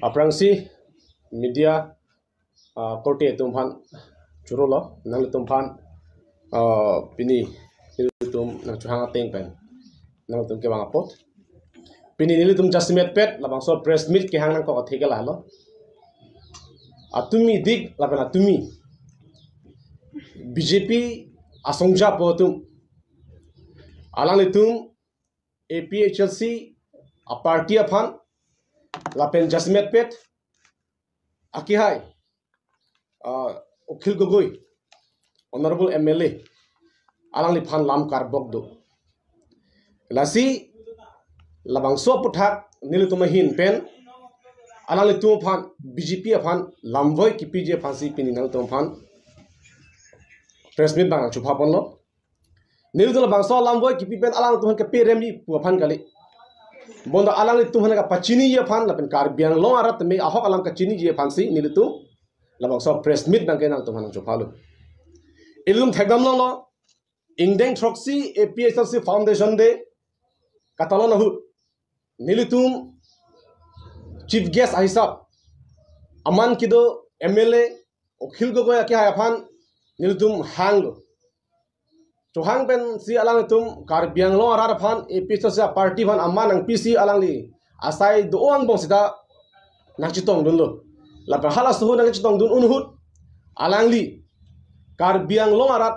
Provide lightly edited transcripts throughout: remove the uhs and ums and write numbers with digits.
Aprangsi media korte tumpan churulo nang tumpan pini tum nang chuhanga tengpen nang tum ke bang apot pini nili tum jasmet pet labang so press meet ke hang nang ko theke la lo atumi dik laban atumi BJP asongja potum alang litum APHLC a party aphan lapen jasmet pet akihai Ukhil Gogoi honorable MLA alang li phan lam karbok do lasi labang so puthak nilutumahin pen alang li tum phan BJP aphan lamvoi kipije phansi pini nang tum phan press meet bang chu phapon lo nilutul bang so lamvoi kipi pen alang tum ke peremi pu phan kali bondo alang li tum han ka pachini ye phan lapen karbiang long arat me ahok alang ka chini je phansi nilutu labang so press meet bang ke nang tum han chu phalo ilum thegam lo ingdeng troxy APSLC foundation de katalon hu nilutum chief guest ahisab aman kido MLA Ukhil Gogoi akya aphan nilutum hang lo to hang pen si alang tum karbiang lo arar phan APSLC party phan aman ang PC alang li asai doang bong sita nang chitong dun lo la hala suhu nang chitong dun unhut alang li karbiang lo arat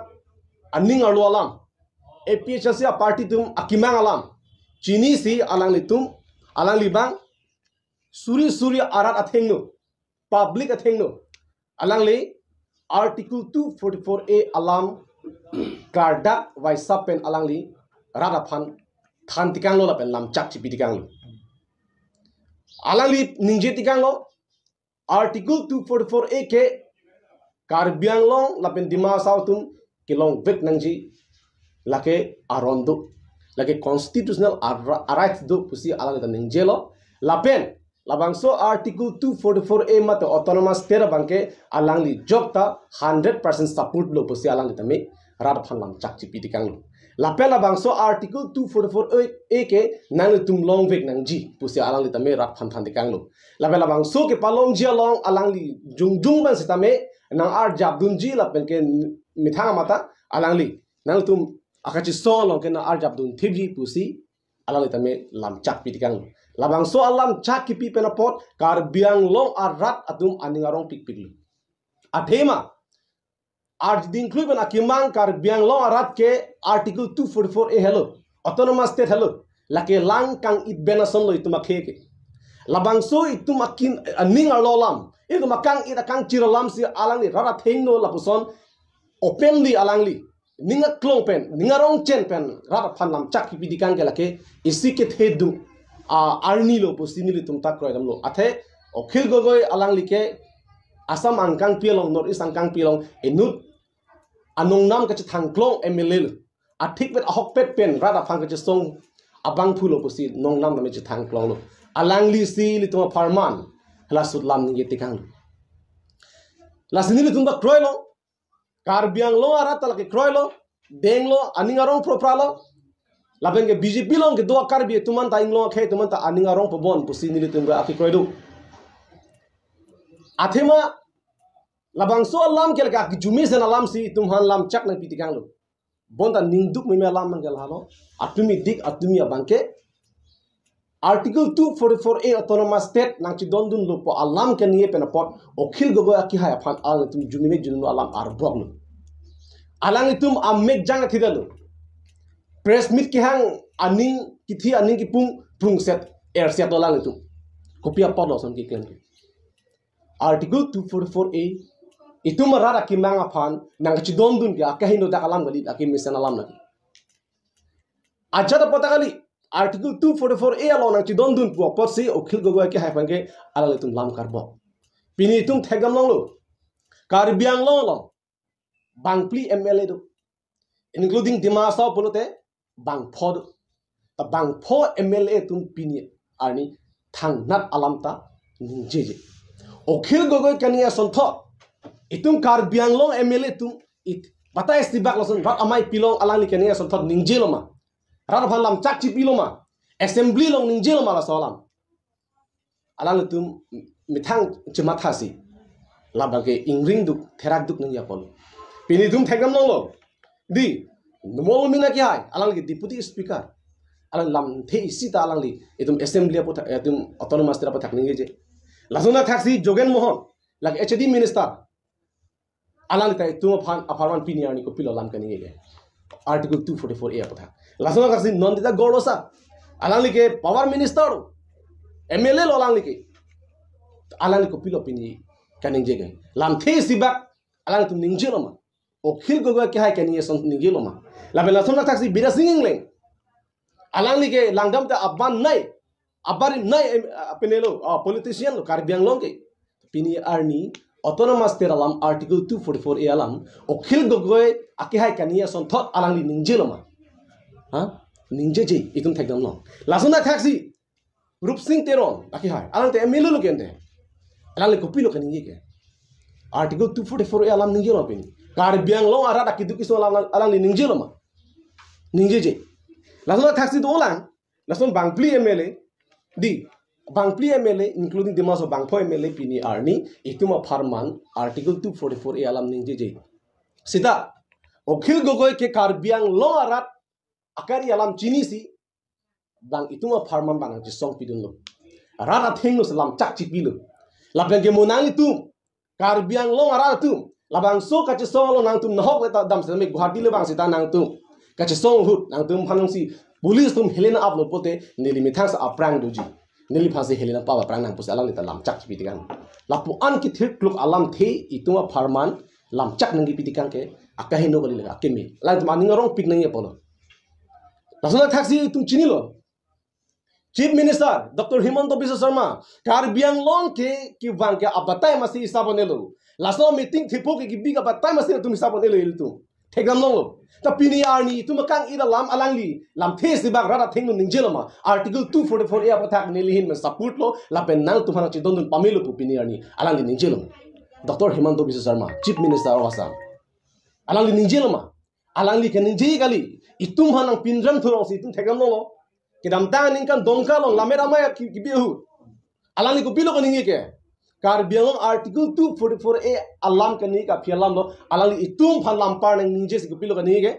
aning arlo alam APHLC party tum akimang alam chini si alang li tum alang li bang suri arat athengno public athengno alang li article 244A alam kardak waisa pen alang li rada phan than tikang lo la pen lam chak chipi tikang lo alang li ningje tikang lo article 244A ke karbiang long la pen dima sautum kilong vet nangji lake arondo lake constitutional right do pusi alang ta ningje lo la pen labangso article 244A mate autonomous state bangke alang li jokta 100% support lo pusi alang li tame rad phan lam chak chipi tikang lo la pen labangso article 244A ke nang tum long vek nang ji pusi alang li tame rad phan than tikang lo la pen labangso ke palong ji long alang li jung ban sitame nang ar jabdun ji la pen ke mithang mata alang li nang tum akachi so long ke na ar jabdun thibji pusi alang li tame lam chak pi tikang lo labang so alam chak kipi penapot karbiang long arat atum aningarong pikpikli athema ding kluben akimang karbiang long arat ke article 244A hello autonomous state hello lake lang kang itbenason lo ituma kheke labang so itum akin aningar lo lam ituma kang itakang chiralam si alang li rara thengno lapuson openly alang li ninga klong pen ningarong chen pen rara phanlam chak kipi dikang ke lake isike thedu arni lo posinili tum tak kroidam lo athe Ukhil Gogoi alang like asam angkang pialong nor is angkang pialong enut anong nam ka thangklong MLA lo athik pet ahok pet pen rada phang ka song abang phulo posi nong nam na me thangklong lo alang li si li tum farman hla sut lam ni tikang lo la sinili tum ba kroilo karbiang lo ara tal ke kroilo denglo aningarong propralo laben ke BJP long ke dua karbi tuman ta inglo khe tuman ta aninga rong pobon pusi nili tumba aki kroidu athema labang so alam ke ka jumi sen alam si tumhan lam chak na pitikang lo bonta ningduk me alam man gel halo atumi dik atumi abangke article 244A autonomous state nang chi dondun lo po alam ke niye penapot Ukhil Gogoi aki ha aphan al tum jumi me junu alam arbok lo alang itum amek jang thidalo press meet ki hang aning kithi aning ki pung set air set dolang itu kopia podo som ki claim article 244A itu marara ki manga phan nang chi dom dun ki akahindo da alam gali aki mission alam lagi aja da pata kali article 244A alo nang chi dom dun pu pot si Ukhil Gogoi ki hai pange ala tum lam karbo pini tum thegam long lo karbiang lo bangpli MLA do including Dimasao polote bang pod ta bang pho MLA tum pini arni thang nat alamta jeje Ukhil Gogoi kania sontho itum karbiang long MLA tum it batai stibak loson rat amai pilong alang li kania sontho ningjiloma rat phalam chakchi piloma assembly long ningjiloma la solam alang tum mithang chemathasi labang ke ingring duk therak duk nang yapol pini tum thekam nong di mol mina ki hai alang ki deputy speaker alang lam the sita alang li etum assembly apo etum autonomous tera pa thakning je lasuna thaksi jogen mohon lag hd minister alang tai tum phan aparman pini ani ko pilo lam kani ge article 244 a apotha lasuna thaksi nondita gorosa alang li ke power minister mla lo alang li ke alang li ko pilo pini kaning je ge lam the sibak alang tum ningje lo ma okhil gogo ke hai kani son ningje lo ma la bela sona taxi bira singing leng alang li ke langdam ta abban nai abari nai penelo politician lo karbiang long ke pini arni autonomous teralam article 244 a alam okhil gogo ake hai kani son thot alang li ningje lo ma ha ningje je itum thekdam long la sona taxi rup sing teron ake hai alang te emelo lo kente alang li kopi lo kani ke article 244 a alam ningje lo pini karbiang long ara dakidu kiso alang li ningje lo ma ningje je langsung taksi tu orang langsung bangpli MLA di bangpli MLA including the maso bangpo MLA pini arni itu ma farman article 244 a alam ningje je sita okhil gogoi ke karbiang long arat akari alam chini si bang itu ma farman bang ji song pidun lo rara thengno salam chak chipi lo labang ke monang itu karbiang long arat tu labang so ka chi song lo nang tum nahok ta dam se me guhati le bang sita nang tu kache song hut nang tum phanong si police tum helena up lo pote neli mithang sa aprang doji neli phase helena pa aprang nang pus alang lita lam chak pitikan lapu an ki thir kluk alam the ituma farman lam chak nang pitikan ke akahe no gali laga kemi lang maning rong pik nang ye polo lasuna taxi tum chini lo chief minister dr himanta biswa sharma karbiang long ke ki wang ke abatai masi sabonelo laso meeting thipo ke gibi ka batai masi tum sabonelo iltu thegam long lo ta pini arni tu makang ida lam alangli lam thes di bag rada thengnu ningjelama article 244 a pathak nilihin men support lo la pen nang tu phana chi dondun pamelo pu pini arni alangli ningjelama dr himanta biswa sharma chief minister of assam alangli ningjelama alangli ke ningje gali itum hanang pinram thurong si tum thegam lo kidam ta ning kan dongka lo lamera ma ki bihu alangli ko bilo ko ningi ke karbiang article 244 a alam kani ka phialam lo alali itum phan lampar nang ninje si pilo kani ke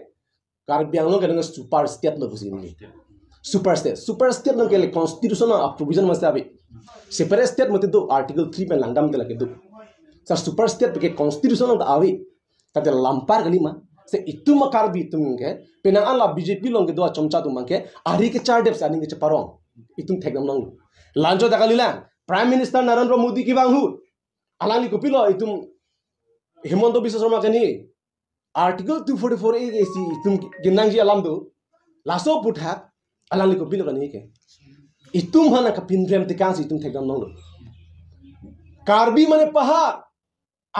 karbiang lo kan super state lo busi ni super state no ke constitutional provision mas abi separate state mate do article 3 pe langdam de lake do sa super state ke constitutional da abi tate lampar kali ma se itum karbi tum ke penang ala bjp long ke do chomcha tum ke ari ke char dep sa ning ke parong itum thekam nang lanjo da kalila Prime Minister Narendra Modi ki bang hut alali ko pilo itum Himanta Biswa Sharma kani article 244 a si itum ginang ji alam do laso puthat alali ko pilo kani ke itum hana ka pinrem te kan si itum thegam nong karbi mane pahar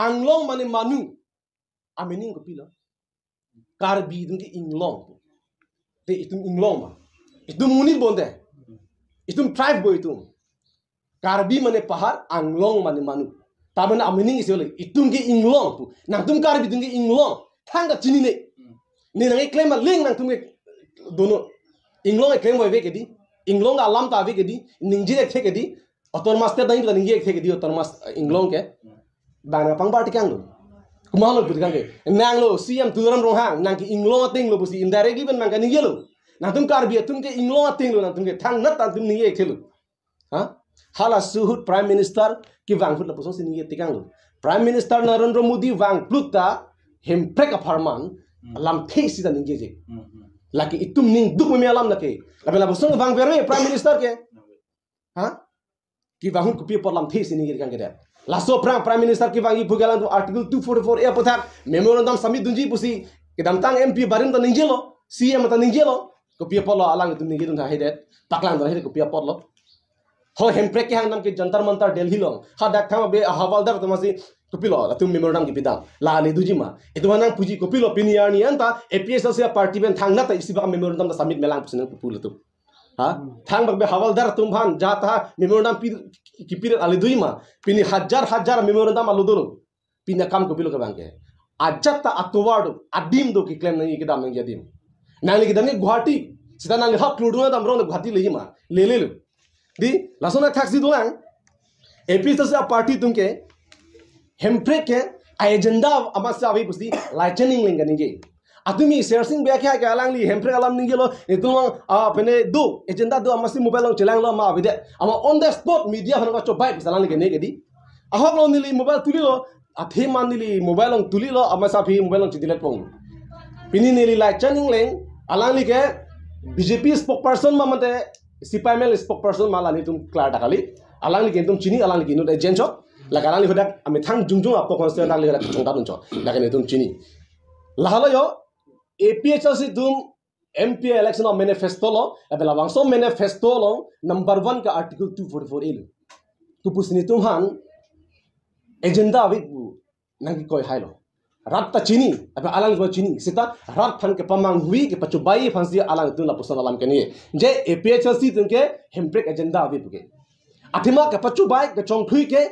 anglong mane manu amening ko pilo karbi dum ke inglong te itum inglong ma itum munit bonde itum tribe boy itum karbi mane pahar anglong mane manu tabana amining isole itum ke inglong tu nang tum karbi tum ke inglong thanga chini ne ni nang claim ma ling nang tum ke dono inglong claim boy ve ke di inglong ga lam ta ve ke di ningji ek the ke di autonomous te dai ningji ek the ke di autonomous inglong ke bana pang party kang lo kumalo put kang ke nang lo cm turam rong hang nang ke inglong ting lo busi indirectly ben mang ka ningje lo nang tum karbi tum ke inglong ting lo nang tum ke thang nat ta tum ningje ek thelu ha hala suhut prime minister ki wang phut la poso sin ye tikang prime minister Narendra Modi wang pluta him prek aparman lam thesi da ningje je laki itum ning duk me alam lake la poso wang verwe prime minister ke ha ki wang ku pi por lam thesi ningje kang ke la so prime minister ki wang i bugalan to article 244 a pothak memorandum samit dunji pusi kidam tang mp barin da ningje lo cm ta ningje lo ko pi por lo alang tum ningje dun ha hedet taklang da hedet ko pi por lo ho hemprek ki hangnam ke jantar mantar delhi long ha dak thama be hawaldar tomasi kopilo tum memorandum ki pidam la le dujima etu hanang puji kopilo piniani anta APS se party ben thangna ta isiba memorandum da submit melang pusin pupul tu ha thang bak be hawaldar tum bhan jata memorandum ki pir ale duima pini hajar memorandum aludulu pina kam kopilo ka bangke ajata atward adim do ki claim nang ki dam nang yadim nang ki dam ni guhati sita nang hak luduna dam rong guhati lejima lelelu di lasona taxi doang APSC party Tumke hempre ke agenda amasa avi pusi lightning lingani ge atumi searching be kya alang li hempre alam ningelo itung apne do agenda do amasi mobile long chelang lo ma avide ama on the spot media hanga cho bai salang ge ne gedi ahok lo nili mobile tulilo athe man nili mobile long tulilo amasa phi mobile long chidilet pong pini nili lightning leng alang li ke BJP spokesperson ma mate CPML spokesperson malani tum klar dakali alang li tum chini alang li no gencho lagarang li hodak ami thang jungjung apo constituent dak li hodak chongta duncho dakane tum chini lahalo yo APHC tum MP election of manifesto lo abela wangso manifesto lo number 1 ka article 244 elu tu pusini tum han agenda avi nangi koi hailo rat ta chini abe alang go chini sita rat phan ke pamang hui ke pachubai phansi alang tu la pusan alam ke ni je APHC tum ke hembrek agenda avi buke athima ke pachubai ke chongthui ke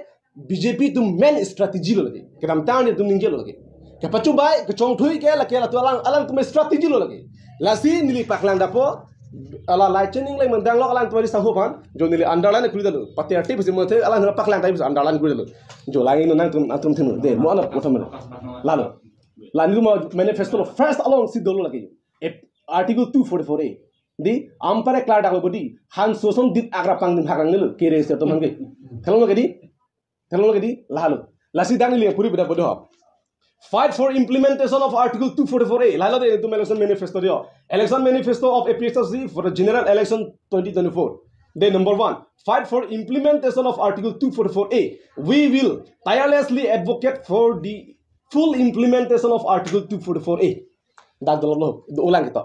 BJP tu main strategy lo lagi kedam tang ni tu ninggel lo lagi ke pachubai ke chongthui ke la tu alang tu strategy lo lagi lasi nili paklang dapo ala lightning lai mandang lo alang tu sang pan jo nili underline kuri dalu pati arti bisi mo the alang paklang tai bisi underline kuri dalu jo langi no nang tum thinu de mo ana motham lalo lani mo manifesto lo first along si dolo lagi article 244A di ampare klar dak bodi han sosom dit agra pang dim hagrang nilu kere se to mangi thelong gedi lahalo lasi dang li puri bida bodo fight for implementation of article 244A lalo de tu election manifesto dio election manifesto of APHC for the general election 2024 de number 1 fight for implementation of article 244A we will tirelessly advocate for the full implementation of article 244A dak dolo do ulang kita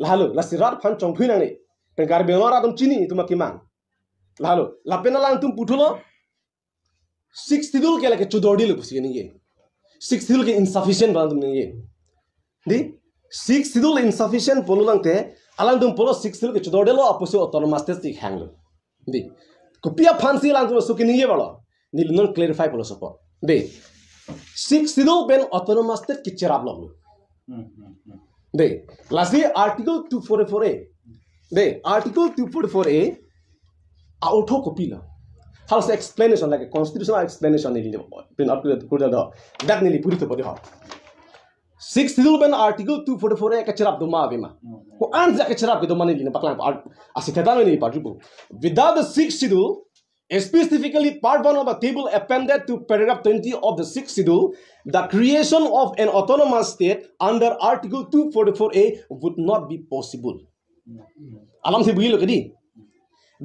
lahalo lasirat phan chongthui nang ni pengar benora tum chini tumakimang lahalo lapena lang tum putulo 6 tidul ke lake chudodi lu pusi ni ye 6 tidul ke insufficient ban tum ni ye di 6 tidul insufficient polulang te alang tum polo 6 tidul ke chudodi lo apusi autonomous test tik hang lu di kopia phansi lang tum sukini ye balo ni non clarify polo support di 6 tidul ben autonomous test ki cherab lo de lastly article 244A de article 244A auto copy la how's the explanation like a constitutional explanation in been up to the that nearly put it body ha 6th rule ben article 244A ka cherap do ma avema ko anza ka cherap do mani ni paklang asitatan ni patribu without the 6th schedule specifically part 1 of the table appended to paragraph 20 of the 6th schedule the creation of an autonomous state under article 244A would not be possible alam se builo kadi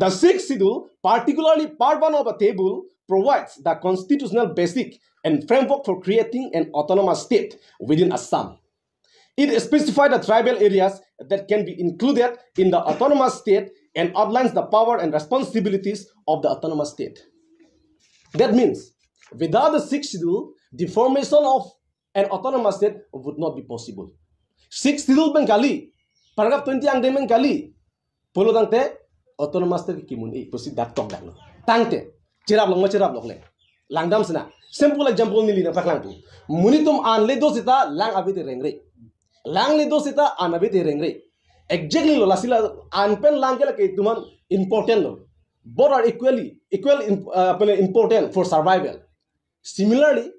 the 6th schedule particularly part 1 of the table provides the constitutional basic and framework for creating an autonomous state within Assam. It specifies the tribal areas that can be included in the autonomous state and outlines the power and responsibilities of the autonomous state. That means, without the 6th schedule, the formation of an autonomous state would not be possible. 6th schedule Bengali, paragraph 20 ang demen kali, polo tangte autonomous state kimun proceed that talk daglo. Tangte, cerap long le. Langdam sena. Simple example nili na paklang tu. Munitum an le dosita lang abite rengre. Lang le dosita an abite rengre. Exactly lo lasila anpen lang ke tuman important lo. Both are equal important for survival. Similarly,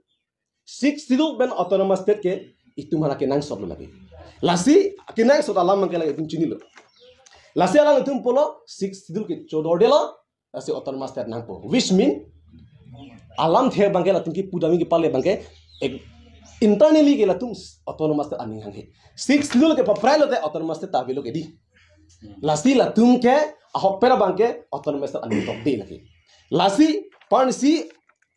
6th schedule ben autonomous state ke itu mana kenang sob lo lagi. Lasi kenang sob alam mangke lagi tum chini lo. Lasi alang tum polo 6th schedule ke chodorde lo lasi autonomous state nang po. Which mean alam the bangke la tum ki pudami ki pale bangke internally ke la tum autonomous state aning hanghe. 6th schedule ke paprai lo te autonomous state tabilo ke di. Lasi la tum ke ahopera bangke autonomous state aning tok di lagi. Lasi pansi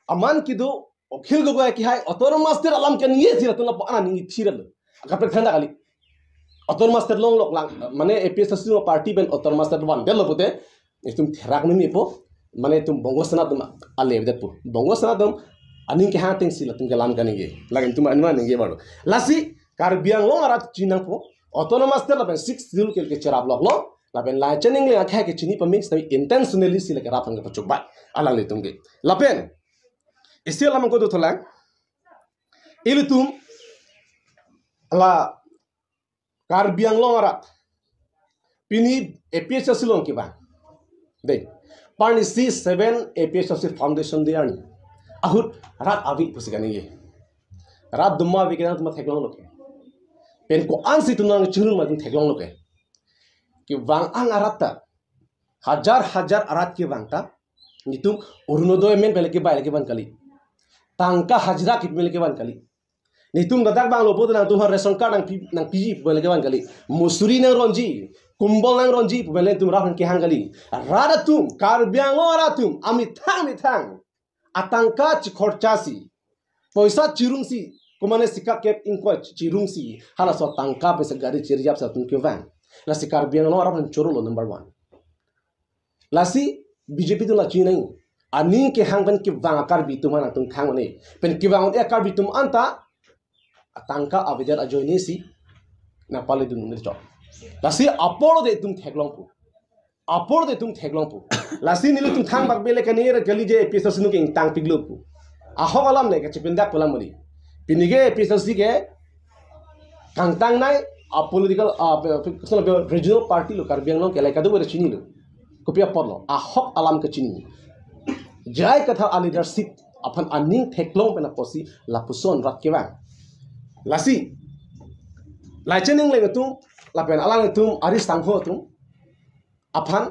aman kido okhil go ki hai autonomous state alam ke niye sira tum la pana ningi thira lo. Kapre thanda kali autonomous state long lok lang mane APSC no party ben autonomous state one develop te tum therak ni po mane tum bongosana tum ale det po bongosana tum aning ke hating sila tum galam ganige lagin tum anwa ninge baro lasi kar biang long arat chinang po autonomous state la ben 6th schedule ke cherap lok lo la ben la chening le akha ke chini pa mix na intentionally sila ke rapang ke chubai alang le tum ge la ben isil lam ko do tholang ilu tum la kar biang long arat pini APSC long ke ba de parni si 7 APSC foundation dia ni ahut rat abi pusigani ye rat dumma vikena tuma theklong loke pen ko ansi tunang churung ma theklong loke ki wang ang arata hajar arat ki wangta nitum urunodoy men pele ki baile ki ban kali tangka hajra ki pele ki ban kali nitum dadak bang lopo nang tumhar ration card nang piji pele ki ban kali musuri nang ronji kumbol nang ronji pele tum rahan ki hangali rada tum karbiang lo aratum ami thang atangka chikhorchasi poisa chirungsi kumane sikap kep inko chirungsi hala so tangka pesa gari chirjap sa tum ki van la sikar biang lo arahan chorulo number 1 lasi BJP tu la chinai ani ke hangban ki wang akar bitum ana tum khang ne pen ki wang akar bitum anta atangka avedar ajoini si na pale dun ne chok lasi apolo de tum theklong pu lasi nilu tum thang bak bele kanir gali je episode sunu ke tang piglo pu ahok alam ne ke chipindak polam mali pinige episode si ke kangtang nai a political regional party lo karbiang lo ke lai kadu chini lo kopia podlo ahok alam ke chini jai katha a leadership aphan aning theklong pena posi lapuson rat kewa lasi laichening le tum lapen alang tum aris tangho tum aphan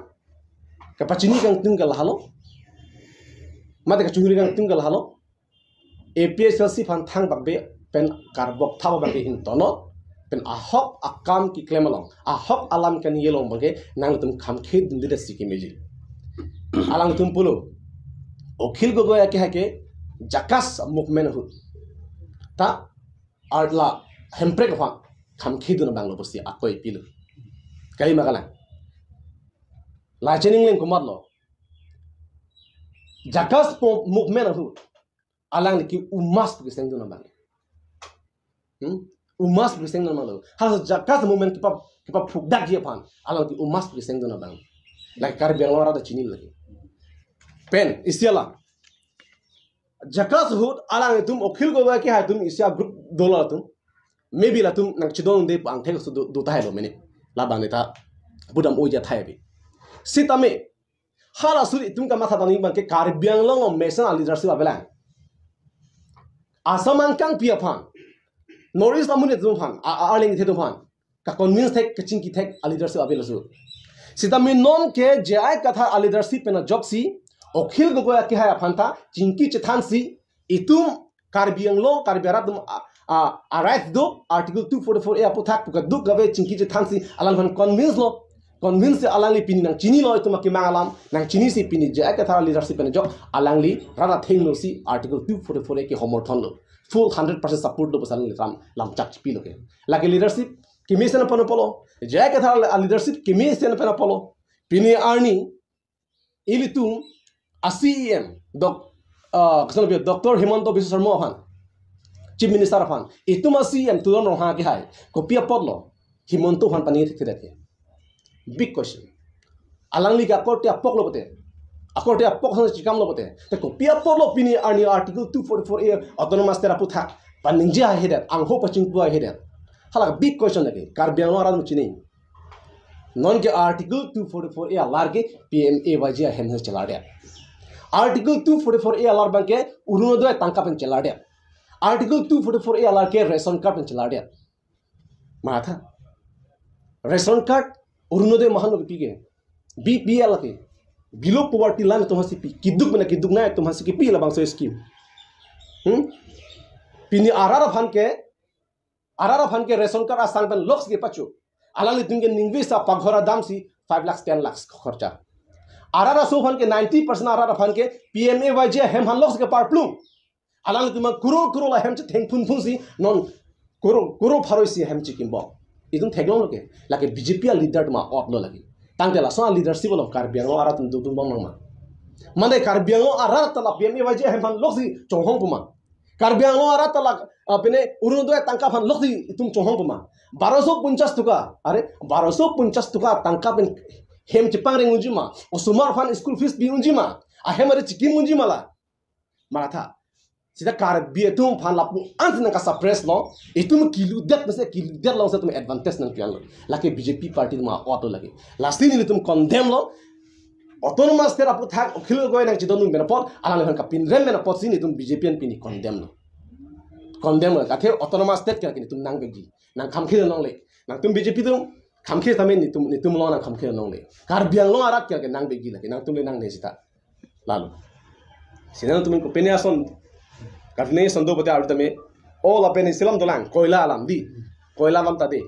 kapachini kang tum gal halo mate ka chungri kang tum gal halo APSC phan thang bakbe pen karbok thaba bakbe hin tono pen ahok akam ki klemalong ahok alam kan yelong bage nang tum kham khe dindira sikimeji alang tum pulo okhil gogoya ke hake jakas movement hu ta arla hemprek pha kham khe dun banglo bosi akoi pilu kai magala lachening len kumarlo jakas movement hu alang ki umas ki seng dun bang umas ki seng dun malo has jakas movement ki pa phukdak je phan alang ki umas ki seng dun bang like karbiang lora da chini lagi pen isiala jakas hut alang tum okhil go ki ha tum isya group dola tum maybe la tum nang chidon de ang thek su do ta lo mene la bang ta budam oja thai bi sitame hala suri tum ka matha tani bang ke karbiang long mesan leadership abela asamang kang pia phan noris amune tum phan arling the tum phan ka convince thek kaching ki thek leadership abela su sitame non ke jai katha leadership pena job si okhil gogoya ki ha phanta chingki chethansi itum karbiang long karbiara dum right do article 244 a puthak puka duk gabe chingki chethansi alan phan convince alangli pin nang chini lo itum ki mangalam nang chini si pin jai katha leadership pena job alangli rara thenglo si article 244 ke homorthon lo full 100% support do basal lam chak pi lo ke lagi leadership ki mission pano polo jai katha leadership ki mission pano polo pini arni ilitum ACEM Dr. Himanta Biswa Sarma phan Chief Minister phan itum ACEM tudon roha ki hai kopia podlo Himanto phan pani thirake big question alangli ka korte apok lo bote akorte apok han chikam lo bote te kopia podlo pini arni article 244 a autonomous tera putha paninja hedat angho paching pu hedat hala big question lagi karbiang lo aran chini non ke article 244 a large PMA wajia hen chala dia article 244 a alar banke urunodoy tangka pen chala dia article 244 a alar ke ration card pen chala dia matha ration card urunodoy mahan lo pige BPL ke below poverty line to hasi pi kiduk na to hasi ki pi la bang so scheme pini arara phan ke ration card asang pen loks ke pachu alali tunge ningvi sa paghora dam si 5 lakhs 10 lakhs kharcha arara so phan ke 90% arara phan ke PMA wajia hem han loks ke par plum alali tuma kuro la hem che theng phun si non kuro pharoi si hem chi kimbo idum theglong loke lake BJP leader ma ot lo lagi tangte la so leadership lo karbiang lo ara tum dum bang ma mande karbiang lo ara ta la PMA wajia hem han loks si chonghong puma karbiang lo ara ta la apne urunodoy tangka phan loks si tum chonghong puma 1250 tuka are 1250 tuka tangka pen hem chipang ring unjima osumar fan school fees bi unjima a hemare chikim unjima la maratha sida kar bietum fan lapu antna ka suppress lo itum kilu det lo sa tum advantage nan kyang lo lake BJP party ma auto lage lastly ni tum condemn lo autonomous ter apu thak okhil goi nang chidon nung bena pot alang han ka pin rem bena pot sin itum BJP an pini condemn no condemn ka the autonomous ter ka tum nang begi nang kham khil nong le nang tum BJP tum kham khil tamen nitum lo nang kham khil nong le kar biang lo arat ka nang begi la nang tum le nang ne sita lalu sinan tum ko peniason karne sando bata artame all apeni silam dolang koila alam di koila lam ta de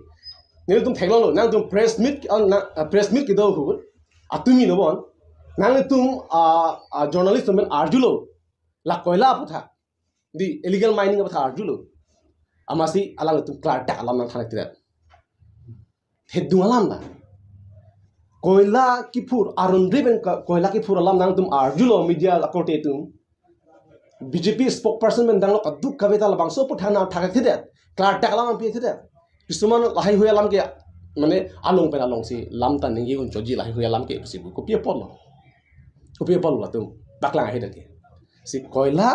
nil tum theglo nang tum press meet ki do hu atumi no bon nang tum journalist tum arjulo la koila aputha di illegal mining aputha arjulo amasi alang tum klar ta alam nang thana tira heddu alam da koila ki phur arun riben koila ki phur alam nang tum arjulo media akote tum BJP spokesperson men dang lo kaduk kaveta labang so puthana thaka thide klar ta alam pi thide kisuman lahai hui alam ke mane along pen along si lam tan ningi un choji lahai hui alam ke sibu ko pie pol la tum baklang he dake si koila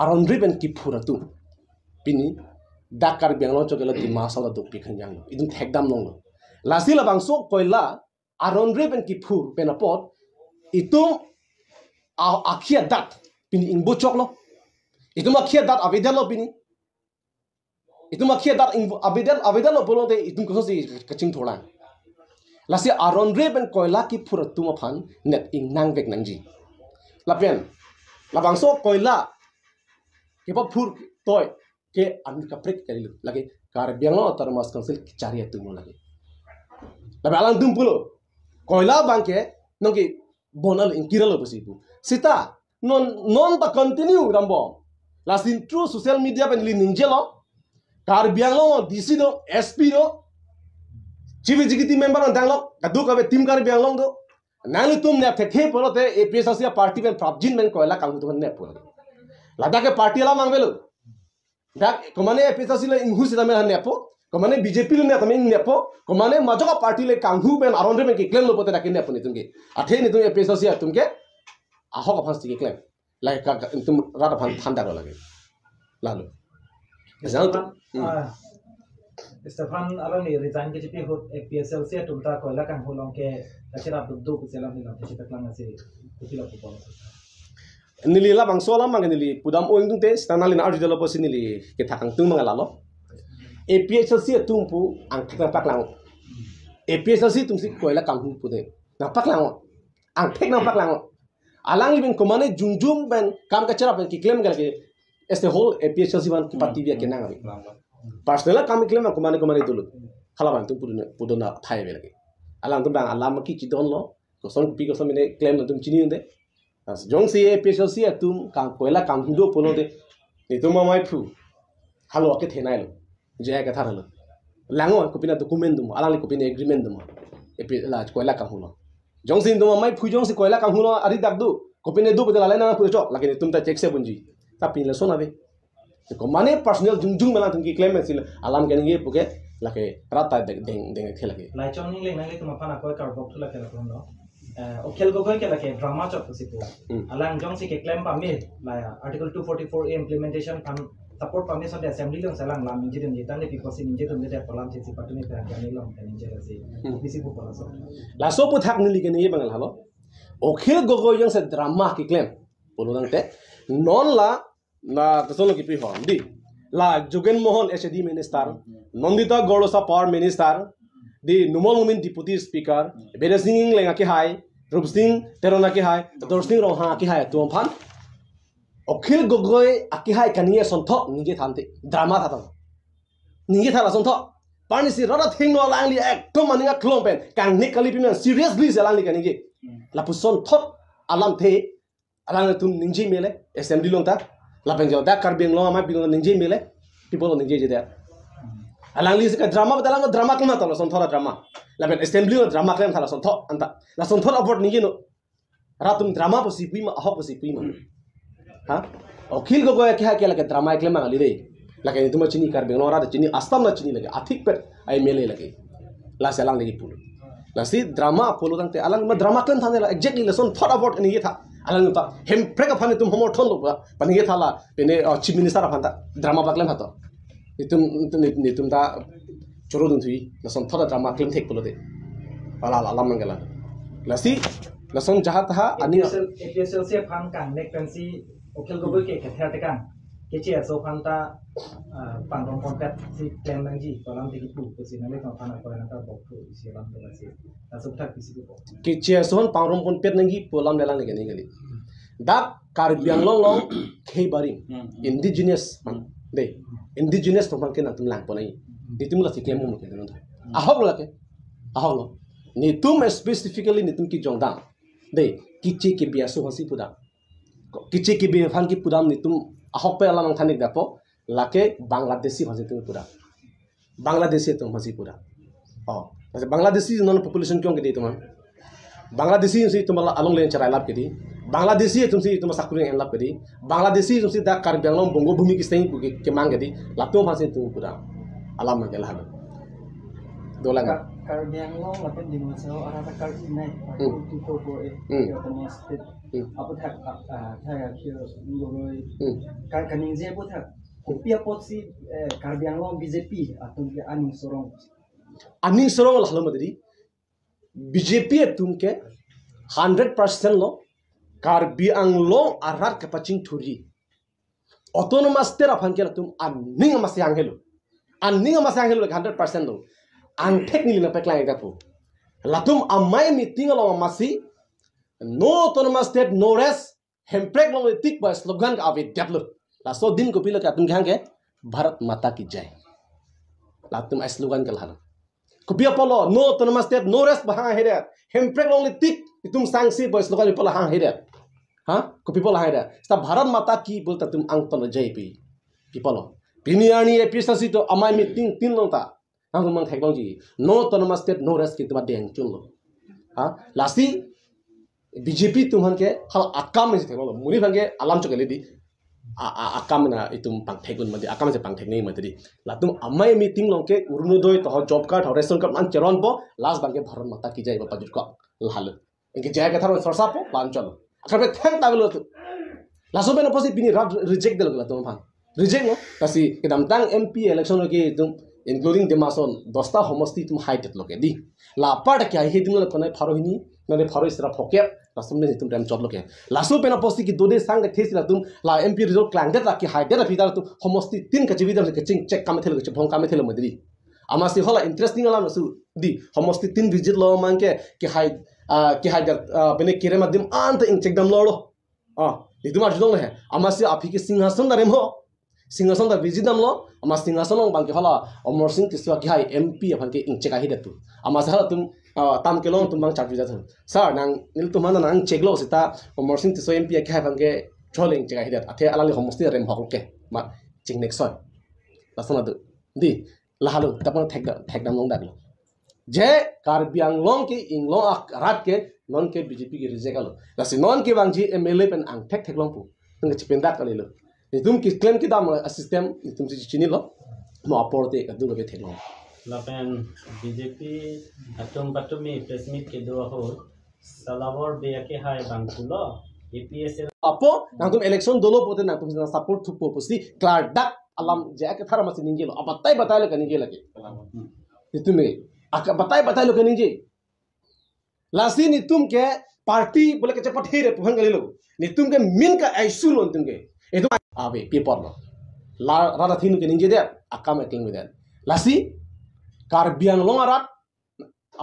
aron riben ki phura tu pini dakar benglo chokela di masala du pikhan yang idun thekdam nong lasi labang so koila aron riben ki phur penapot itum akhia dat pini ingbo choklo itum akhia dat avedalo pini itu makia dat abedal lo bolo de itu ko si kaching thola lasi aron reben koila ki phur tuma phan net ing nang bek nangji lapen labangso koila ke pa phur toy ke an ka prek kali lagi kar bianglo termas council charia tumo lagi labe alang dum pulo koila bangke noki bonal inkiralo bosibu sita non ta continue rambo lasin true social media pen li ninjelo kar bianglo DC do SP do chief executive member on danglo kadu ka team kar bianglo do nang tum ne the polote APSC party ben prabjin men koila kang tu ne pol lada ke party la mangvelo dak komane APSC le inhu sita men ne po komane BJP le ne tamen ne po komane majoka party le kanghu ben aron re men ke claim lo pote dak ne po ni tumge athe ni tum APSC tumge aho ka phasti ke claim like ka tum rata phan thanda ro lage lalu Stefan alam ni resign ke cipi hot PSL se tumta koila kan holong ke kachira duddu ku selam ni lamte citak lang ase kutila ku pon nili la bang sola mang nili pudam oing tung te stanali na arjalo posi nili ke thakang tung mang lalo APSLC tumpu ang thak pak lang APSLC tumsi koila kan hu pude na pak lang ang thek na pak lang alang ibin komane jungjung ben kam kachira ben ki claim galke este whole APSLC ban ki party dia kenang abi personal kami claim aku mana dulu halaman tu pudu na thai be lagi alang tu bang alam ki chidon lo koson pi koson mene claim tum chini unde as jong si APSLC tum kang koila kang hindo puno de ni tu ma mai phu halo ke thenai lo je ka thar lo lango ko pina document dum alang ko pina agreement dum AP la koila kang hulo jong si dum mai phu jong si koila kang hulo ari dak du ko pina du bedala lena pu chok lagi tum ta check se bunji tapi le sona be ko mane personal jungjung mela tum ki claim sil alam ke ngi puke lake rata deng khela ke lai chong ning le nang le tum apana ko kar bok thula ke la kono okhel go ke la ke drama chok sipo alang jong si ke claim pa me la article 244 a implementation pan support pa me so the assembly long salang lam inji den jitan le people sin inji tum de palam che si patune pe kan long kan inji se bisi bu pala so la so pu thak ni ke ni bangal halo okhel go jong se drama ki claim poludang te non la na tasolo ki pi hom di la Jogen Mohan SAD minister Nandita Gorosa power minister di Numal Mumin deputy speaker Beda Singh lenga ki hai Rup Singh terona ki hai Dor Singh roha ki hai tuam phan okhil gogoi aki hai kaniye sontho nije thante drama tha nije thala sontho pani si rara thing no langli ekdom maninga klompen kang ni kali pimen seriously selangli kanige la puson thot alam the alang tum ninji mele assembly longta la penjo da karbeng lo ama bingo ninji mele people ninji je there alang li ka drama badalang drama klma talo sontho drama la ben assembly lo drama klem thala sontho anta la sontho abort ninji no ratum drama posi pui ma ho posi pui ma ha okhil go goya kya lage drama klem ma li re lage tuma chini karbeng lo ra chini astam na chini lage athik pet ai mele lage la selang lagi pulu la si drama pulu tang te alang ma drama klem thane la exactly la sontho abort ni ye tha alang ta hem preka phane tum homor thon lo pani ye thala pene chief minister phanta drama baklem hato nitum ta choro dun thui na son thoda drama klem thek polo de ala ala mangala lasi lason jahat ha ani APSL se fan kan nek pensi okel goboi ke khatha tekan kece so fan ta pangrom kontet si plan langji kolam tiki pu kusinale kan fan ko na ta bokto isi lam to lasi ta subtak bisi ko ki che son pangrom kon pet nangi polam lelang ne gani gali dak karbiang long khei barim indigenous de indigenous to man ke na tum lang ponai ditum la sikem mo ke no ahok la ke ahok lo ni tum specifically ni tum ki jongdang de kiche ke biaso hasi puda kiche ke be fan ki pudam ni tum ahok pe alam thanik dapo lake bangladeshi hasi tum puda bangladeshi tum hasi puda oh bangladeshi non population kyong ke de tum Bangladeshi si tumala along len charai lap kedi Bangladeshi tum si tum sakuring en lap kedi Bangladeshi tum si da karbiang long bongo bumi ki steng ke mang kedi latum hasi tum puda alam ma gel hado dolaga karbiang long lapen di masa orang tak kar inai 244 ya tanya state apa tak saya kira ngoroi kaning je apa tak kopia pot si karbiang long BJP atau dia aning sorong lah lo madri BJP tum ke 100% lo karbiang long arat ke pacing thuri autonomous tera phanke tum aning masyang helo 100% lo ang technically na peklang ita po latum amay meeting lo masi no autonomous state no rest hemprek lo tik ba slogan ka avi daplo la so din ko pila ka tum khang ke bharat mata ki jai latum ai slogan ka halo kopia polo no autonomous state no rest ba ha heret hemprek lo tik itum sangsi ba slogan pala ha heret ha kopi pala ha heret sta bharat mata ki bolta tum ang ton jai pi pipalo piniani episasi to amay meeting tin lo ta ang mang thekbang ji no autonomous state no rest ki tuma deng chun lo ha lasi BJP tumhan ke hal akam se thekbang muni bhange alam chokeli di akam na itum pang thekun madi akam se pang theknei madi latum amai meeting long ke urunodoi to job card ration card man cheron po last bange bharat mata ki jai ba pajur ko lahal inge jai ka tharo sorsa po plan chalo akhabe thank tabelo to laso beno posi bini reject del la tum phan reject no kasi kedam tang MP election ke tum including demason dosta homosti tum haitet loke di la part kya he dim la konai pharo hini nane pharo isra phokep rasum ne tum ram chot loke laso pena posti ki dode sang thesi la tum la MP result klang det la ki haitet la pidar tu homosti tin ka chividam ke ching check kam thelo ke phong kam thelo madri amasi hola interesting alam su di homosti tin visit lo manke ki hai bene kire madim ant in check dam lo liduma jong le amasi afi ki singhasan darem ho singhasan da visit dam lo ama singhasan long bangke hala Omar Singh tiswa ki hai MP aphan ke in check hi datu ama sa tum tam ke long tum bang chat visa thun sir nang nil tum man nang check lo sita Omar Singh tiswa MP ki hai bang ke choling check hi dat athe alali homosti rem hok ke ma ching next soy lasana du di lahalo tapang thek dam long dak lo je karbiang long ke inglong rat ke non ke BJP ke reject alo lasi non ke bang ji MLA pen ang thek long pu tung chipendak kali lo nitum ki claim ki dam system nitum si chini lo mo aporte ka du ke thek long lapen BJP atom patumi press meet ke do ho salawar be ke hai bangkulo APSL apo nangtum election dolo pote nangtum support thupo pusi klar dak alam je ke thara masin ningelo abatai batai lo kaninge lagi nitume aka batai lo kaninge lasi nitum ke party bole ke chapat here puhang galilo nitum ke min ka aisul ontum ke edu abe people lo la rada thinu ke ninge de akam eking with that lasi karbiang longarat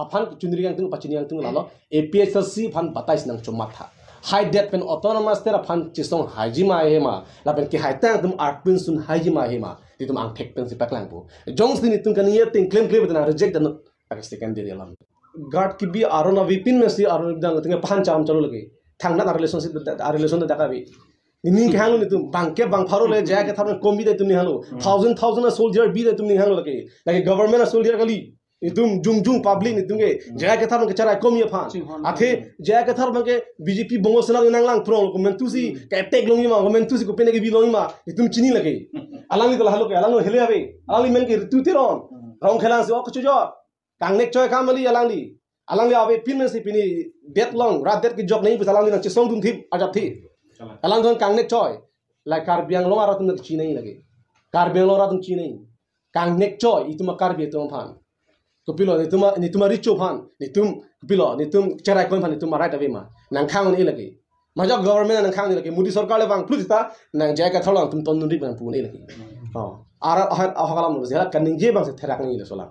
aphan chundri yang tung pachini yang tung lalo APSC phan batai sinang chomatha high depth pen autonomous tera phan chisong hajima hema la pen ki haitang tum arpun sun hajima hema ditum ang thek pen sipak lang po jongs din tung kan ye ting claim na reject dan ak secondary alam guard ki bi arona vipin me si arona dang tung phan cham chalo lagi thang na relationship relation da ka bi ning hang ni tum bangke bang pharo le ja ke thar kombi de tum ni halo thousand soldier bi de tum ni halo lagi like government soldier kali itum jung public ni tunge ja ke thar ke chara komi phan athe ja ke thar bangke BJP bongo sena nang lang prong ko men tusi ka attack longi ma ko men tusi ko pene ke bi longi ma itum chini lagi alangi ko halo ke alangi hele abe alangi men ke tu tiron rong khelang se ok chujo kangnek choy kamali alangi abe pin men si pini det long rat det ki job nahi pus alangi nang chisong dum thip ajap thi alang don kangnek choy like karbiang long ara tum chi nahi lagi karbiang long ara tum chi nahi kangnek choy ituma karbi tum phan kopilo ni tuma richo phan ni tum pilo ni tum cerai kon phani tum marai ta be ma nang khang ni lagi majok government nang khang ni lagi mudi sarkar le bang plus ta nang jai ka tholang tum ton ri bang pu ni lagi ara hagalam no zela kaning je bang se therak ni le sola